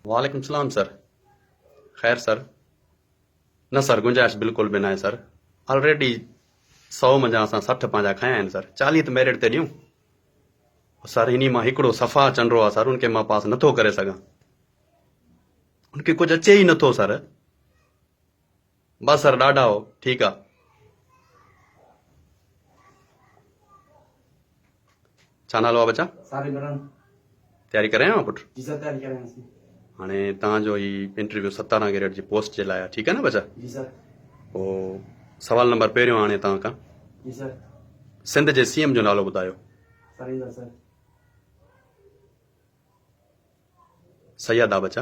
वालेकुम सलाम सर। खैर सर। न सर गुंजाइश बिल्कुल भी न आहे सर। ऑलरेडी 100 मंझां असां 60 पंहिंजा खया आहिनि सर। 40 त मेरिट ते ॾियूं सर। इन्ही मां हिकिड़ो सफ़ा चंडो आहे सर, उनखे मां पास नथो करे सघां। उनखे कुझु अचे ई नथो सर। बस सर ॾाढा हो। ठीकु आहे। छा नालो आहे बच्चा? सारे बरन तयारी करायां पुट? जी सर तैयारी कर रहे हैं हाणे तव्हांजो ही इंटरव्यू 17 ग्रेड जी पोस्ट जे लाइ आहे। ठीकु आहे न बच्चा? जी सर। पोइ सवाल नंबर पहिरियों हाणे तव्हां खां जी सर। सिंध जे सीएम जो नालो ॿुधायो। सरिंदर सर। सैयद आहे बच्चा।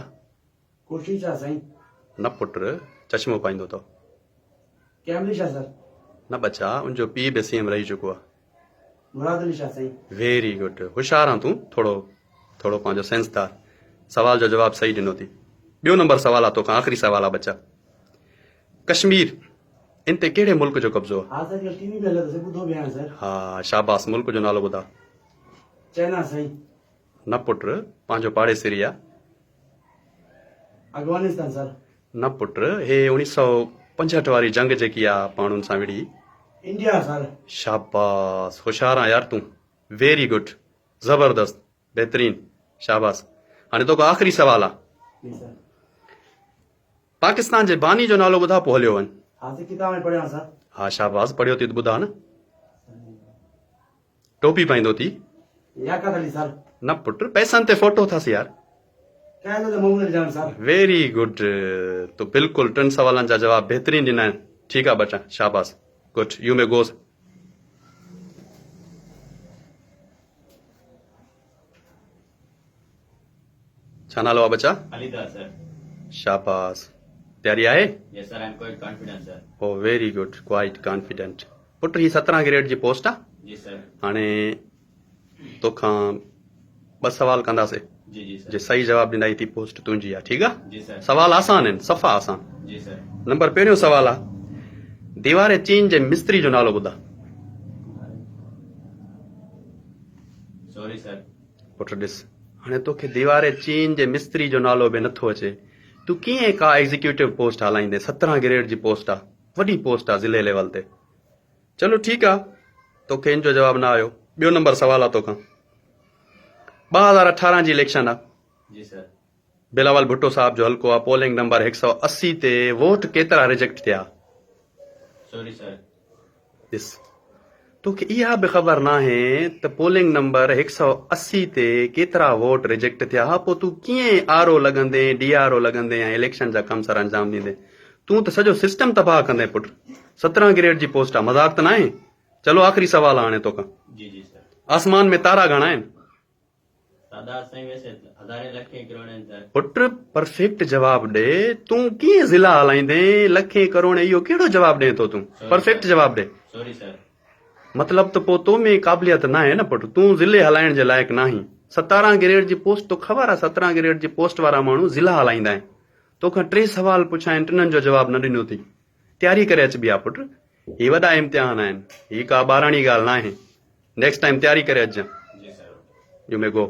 कोशिश है सही। न पुट, चश्मो पाईंदो अथव। कैमलिश है सर। न बच्चा, उनजो पीउ बि सीएम रही चुको आहे। मुराद अली शाह सही। Very good. होशियार आहे तूं। थोरो थोरो पंहिंजो सेंसदार। सवाल जो जवाब सही ॾिनो थी। ॿियो नंबर सवाल आहे तोखां, आख़िरी सवाल आहे बच्चा। कश्मीर इन ते कहिड़े मुल्क जो कब्ज़ो आहे? हाँ सर, ये टीवी पे लगा सर, बुधो बयान सर। हा शाबाश। मुल्क जो नालो ॿुधा। चाइना सही। न पुट, पंहिंजो पाड़ेसिरी आहे। अफगानिस्तान सर। न पुट, हे 1965 वारी जंग जेकी आहे पाणुनि सां विड़ी। India sir. शाबाश। होशियार आहे यार तूं। Very good. ज़बरदस्त। बहितरीन। शाबाश। हाणे तोखां आख़िरी सवाल आहे। जी सर। पाकिस्तान जे बानी जो नालो ॿुधा पोइ हलियो वञ। हाँ सर, किताब में पढ़िया सर। हा शाबाश। पढ़ियो थी त ॿुधा न। टोपी पाईंदो थी। याकत अली सर। न पुट, पैसनि ते फोटो अथसि यार। क्या है तो मोहम्मद अली जान सर। Very good. तो बिल्कुलु 3 सवालनि जा जवाब बहितरीन ॾिना आहिनि। ठीकु आहे बच्चा, शाबाश। गुड। यू मे गोस। छा नालो आहे बच्चा? Alida, sir. शाबाश। तयारी आहे? Yes, sir. I'm quite confident, sir. Oh very good. Quite confident. Put he 17 grade ji post आहे। जी sir. हाणे तोखां 2 सवाल कंदासीं। जी sir. जे सही जवाब ॾिनाई थी पोस्ट तुंहिंजी आहे। ठीकु आहे? जी sir. सवाल आसान आहिनि, सफ़ा आसान। जी sir. नंबर पहिरियों सवाल आहे, दीवार चीन जे मिस्त्री जो नालो ॿुधा। Sorry, sir. पुट ॾिस, हाणे तोखे दीवार चीन जे मिस्त्री जो नालो बि नथो अचे। तूं कीअं का एग्जीक्यूटिव पोस्ट हलाईंदे? 17 ग्रेड जी पोस्ट आहे, वॾी पोस्ट आहे ज़िले लेवल ते। चलो ठीकु आहे, तोखे इन जो जवाब न आयो। ॿियो नंबर सवाल आहे तोखां। 2018 जी इलेक्शन आहे। जी sir. बिलावल भुट्टो साहब जो हल्को आहे। पोलिंग नंबर 180 ते वोट केतिरा रिजेक्ट थिया? Sorry, sir. ॾिस, तोखे इहा बि ख़बर नाहे त पोलिंग नंबर 180 ते केतिरा वोट रिजेक्ट थिया। हा, पोइ तूं कीअं आरओ लॻंदे, डीआरओ लॻंदे ऐं इलेक्शन जा कम सर अंजाम ॾींदे? तूं त सॼो सिस्टम तबाह कंदे पुट। 17 ग्रेड जी पोस्ट आहे, मज़ाक त न आहे। चलो आख़िरी सवाल आहे हाणे तोखां। जी sir. आसमान में तारा घणा आहिनि? तादाद सही वैसे हज़ारे लखे करोड़ आहिनि sir. पुट परफेक्ट जवाब ॾे। तूं कीअं ज़िला हलाईंदे? लखे करोड़, इहो कहिड़ो जवाब ॾे थो तूं? परफेक्ट जवाब ॾे। Sorry, sir. मतलब तो पोइ तो में क़ाबिलियत न आहे न पुट। तूं ज़िले हलाइण जे लाइक़ु नाहीं। 17 ग्रेड जी पोस्ट तो ख़बर आहे। 17 ग्रेड जी पोस्ट वारा माण्हू ज़िला हलाईंदा आहिनि। तोखां 3 सवाल पुछां आहिनि, 3 जो जवाब न ॾिनो थी। तयारी करे अचबी आहे पुट। ही वॾा इम्तिहान आहिनि, ही का ॿाराणी ॻाल्हि न आहे। नेक्स्ट टाइम तयारी करे अचिजांइ। जी sir. You may go.